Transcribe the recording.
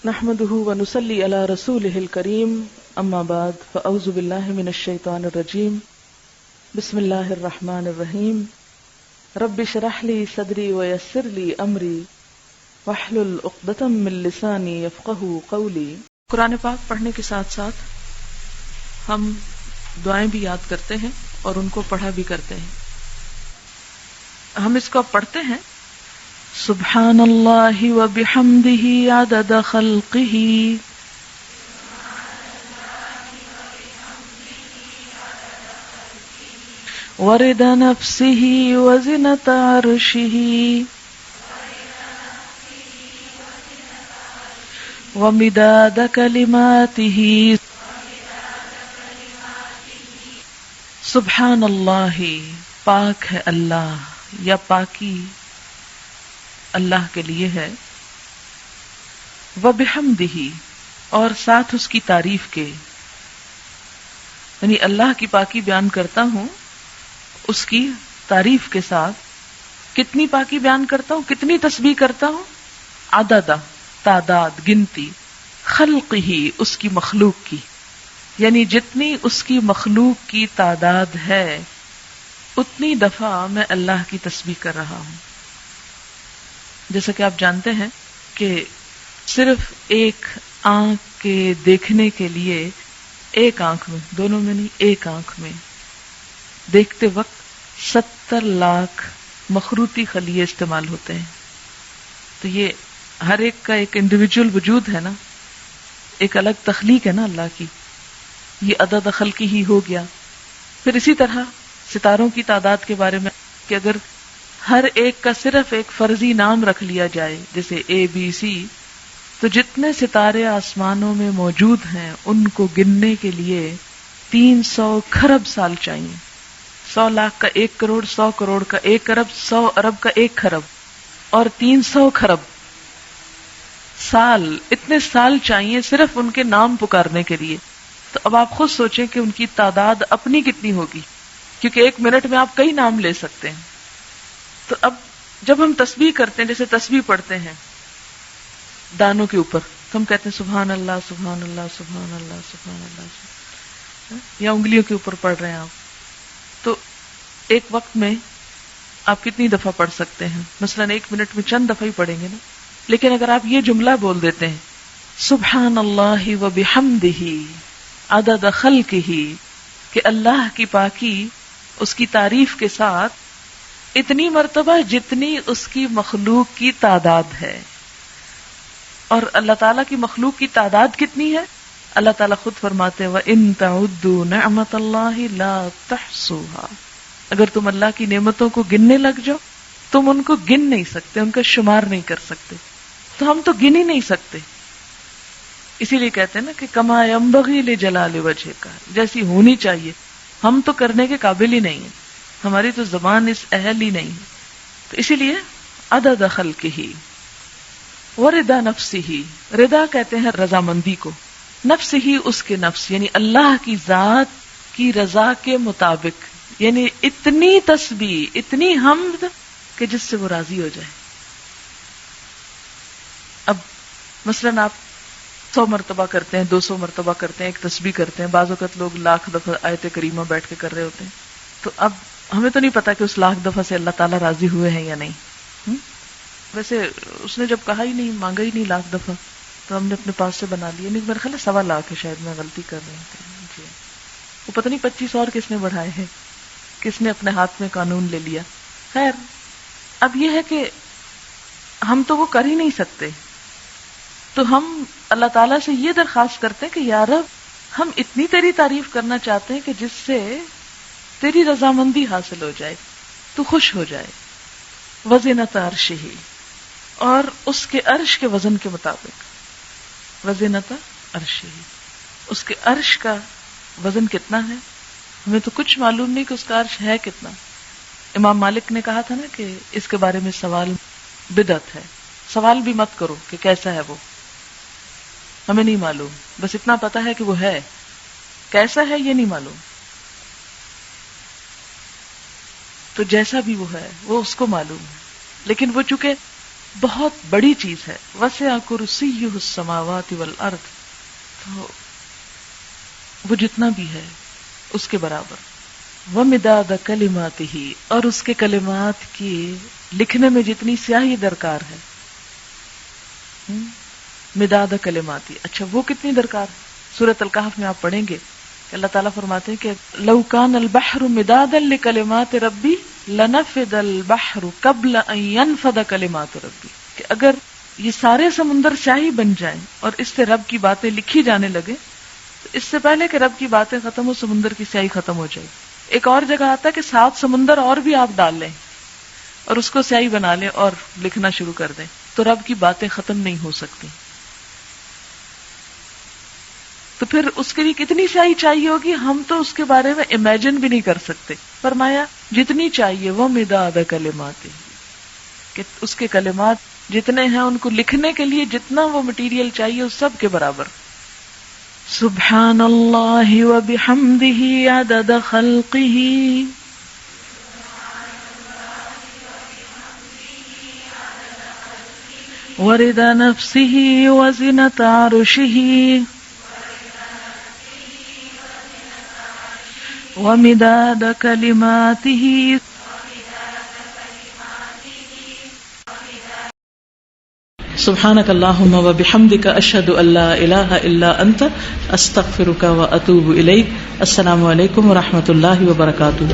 نحمده ونصلي على رسوله الكريم اما بعد فاعوذ بالله من الشيطان الرجيم بسم الله الرحمن الرحيم رب اشرح لي صدري ويسر لي امري واحلل عقدة من لساني يفقهوا قولي۔ قرآن پاک پڑھنے کے ساتھ ساتھ ہم دعائیں بھی یاد کرتے ہیں اور ان کو پڑھا بھی کرتے ہیں۔ ہم اس کو پڑھتے ہیں سبحان اللہ و بحمدہ عدد خلقہ ورضا نفسہ وزنۃ عرشہ ومداد کلماتہ۔ سبحان اللہ، پاک ہے اللہ یا پاکی اللہ کے لیے ہے، وبحمدہ اور ساتھ اس کی تعریف کے، یعنی اللہ کی پاکی بیان کرتا ہوں اس کی تعریف کے ساتھ۔ کتنی پاکی بیان کرتا ہوں، کتنی تسبیح کرتا ہوں؟ عدد، تعداد، گنتی، خلقہ اس کی مخلوق کی، یعنی جتنی اس کی مخلوق کی تعداد ہے اتنی دفعہ میں اللہ کی تسبیح کر رہا ہوں۔ جیسا کہ آپ جانتے ہیں کہ صرف ایک آنکھ کے دیکھنے کے لیے ایک آنکھ میں، دونوں میں نہیں، ایک آنکھ میں دیکھتے وقت 70 لاکھ مخروطی خلیے استعمال ہوتے ہیں۔ تو یہ ہر ایک کا ایک انڈیویجول وجود ہے نا، ایک الگ تخلیق ہے نا اللہ کی، یہ عدد خلقی ہی ہو گیا۔ پھر اسی طرح ستاروں کی تعداد کے بارے میں کہ اگر ہر ایک کا صرف ایک فرضی نام رکھ لیا جائے جیسے ABC، تو جتنے ستارے آسمانوں میں موجود ہیں ان کو گننے کے لیے 300 کھرب سال چاہیے۔ 100 لاکھ کا 1 کروڑ، 100 کروڑ کا 1 ارب، 100 ارب کا 1 کھرب اور 300 کھرب سال، اتنے سال چاہیے صرف ان کے نام پکارنے کے لیے۔ تو اب آپ خود سوچیں کہ ان کی تعداد اپنی کتنی ہوگی، کیونکہ 1 منٹ میں آپ کئی نام لے سکتے ہیں۔ تو اب جب ہم تسبیح کرتے ہیں، جیسے تسبیح پڑھتے ہیں دانوں کے اوپر، تو ہم کہتے ہیں سبحان اللہ سبحان اللہ سبحان اللہ سبحان اللہ، یا انگلیوں کے اوپر پڑھ رہے ہیں آپ، تو ایک وقت میں آپ کتنی دفعہ پڑھ سکتے ہیں؟ مثلا 1 منٹ میں چند دفعہ ہی پڑھیں گے نا۔ لیکن اگر آپ یہ جملہ بول دیتے ہیں سبحان اللہ و بحمدہ عدد خلقہ، کہ اللہ کی پاکی اس کی تعریف کے ساتھ اتنی مرتبہ جتنی اس کی مخلوق کی تعداد ہے۔ اور اللہ تعالیٰ کی مخلوق کی تعداد کتنی ہے؟ اللہ تعالیٰ خود فرماتے ہیں وَإِن تَعُدُّوا نِعْمَةَ اللَّهِ لَا تَحْصُوهَا، اگر تم اللہ کی نعمتوں کو گننے لگ جاؤ تم ان کو گن نہیں سکتے، ان کا شمار نہیں کر سکتے۔ تو ہم تو گن ہی نہیں سکتے، اسی لیے کہتے ہیں نا کہ کما ينبغي لجلال وجهك، جیسی ہونی چاہیے، ہم تو کرنے کے قابل ہی نہیں ہیں، ہماری تو زبان اس اہل ہی نہیں ہے۔ تو اسی لیے عدد خلقہ ورضا نفسہ، رضا کہتے ہیں رضامندی کو، نفس ہی اس کے نفس، یعنی اللہ کی ذات کی رضا کے مطابق، یعنی اتنی تسبیح، اتنی حمد کہ جس سے وہ راضی ہو جائے۔ اب مثلا آپ 100 مرتبہ کرتے ہیں، 200 مرتبہ کرتے ہیں، ایک تسبیح کرتے ہیں، بعض اوقات لوگ 1,00,000 دفعہ آیت کریمہ بیٹھ کے کر رہے ہوتے ہیں، تو اب ہمیں تو نہیں پتا کہ اس 1,00,000 دفعہ سے اللہ تعالیٰ راضی ہوئے ہیں یا نہیں۔ ویسے اس نے جب کہا ہی نہیں، مانگا ہی نہیں 1,00,000 دفعہ، تو ہم نے اپنے پاس سے بنا لیا۔ نہیں، میرا خیال ہے 1,00,000 ہے، شاید میں غلطی کر رہی ہوں جی۔ وہ پتہ نہیں 25 اور کس نے بڑھائے ہیں، کس نے اپنے ہاتھ میں قانون لے لیا۔ خیر، اب یہ ہے کہ ہم تو وہ کر ہی نہیں سکتے، تو ہم اللہ تعالیٰ سے یہ درخواست کرتے ہیں کہ یا رب، ہم اتنی تیری تعریف کرنا چاہتے ہیں کہ جس سے تیری رضامندی حاصل ہو جائے، تو خوش ہو جائے۔ وزنۃ عرشہ، اور اس کے عرش کے وزن کے مطابق، وزنۃ عرشہ، اس کے عرش کا وزن کتنا ہے؟ ہمیں تو کچھ معلوم نہیں کہ اس کا عرش ہے کتنا۔ امام مالک نے کہا تھا نا کہ اس کے بارے میں سوال بدعت ہے، سوال بھی مت کرو کہ کیسا ہے وہ، ہمیں نہیں معلوم، بس اتنا پتا ہے کہ وہ ہے، کیسا ہے یہ نہیں معلوم۔ تو جیسا بھی وہ ہے وہ اس کو معلوم ہے، لیکن وہ چونکہ بہت بڑی چیز ہے. وسع کرسیہ السماوات والارض، تو وہ جتنا بھی ہے اس کے برابر. ومداد کلماتہ، اور اس کے کلمات کی لکھنے میں جتنی سیاہی درکار ہے. مداد کلماتی، اچھا وہ کتنی درکار ہے؟ سورۃ الکہف میں آپ پڑھیں گے کہ اللہ تعالیٰ فرماتے ہیں کہ لو کان البحر مدادا لکلمات ربی لنفد البحر قبل ان ينفد کلمات ربی، کہ اگر یہ سارے سمندر سیاہی بن جائیں اور اس سے رب کی باتیں لکھی جانے لگے تو اس سے پہلے کہ رب کی باتیں ختم ہو سمندر کی سیاہی ختم ہو جائے. ایک اور جگہ آتا ہے کہ 7 سمندر اور بھی آپ ڈال لیں اور اس کو سیاہی بنا لیں اور لکھنا شروع کر دیں تو رب کی باتیں ختم نہیں ہو سکتی. تو پھر اس کے لیے کتنی سیاہی چاہیے ہوگی، ہم تو اس کے بارے میں امیجن بھی نہیں کر سکتے. فرمایا جتنی چاہیے وہ مداد کلمات، کہ اس کے کلمات جتنے ہیں ان کو لکھنے کے لیے جتنا وہ مٹیریل چاہیے اس سب کے برابر. سبحان اللہ وبحمدہ عدد خلقہ ورضا نفسہ وزنۃ عرشہ ومداد کلماتہ. سبحانک اللہم وبحمدک اشہد ان لا الہ الا انت استغفرک واتوب الیک. السلام علیکم ورحمۃ اللہ وبرکاتہ.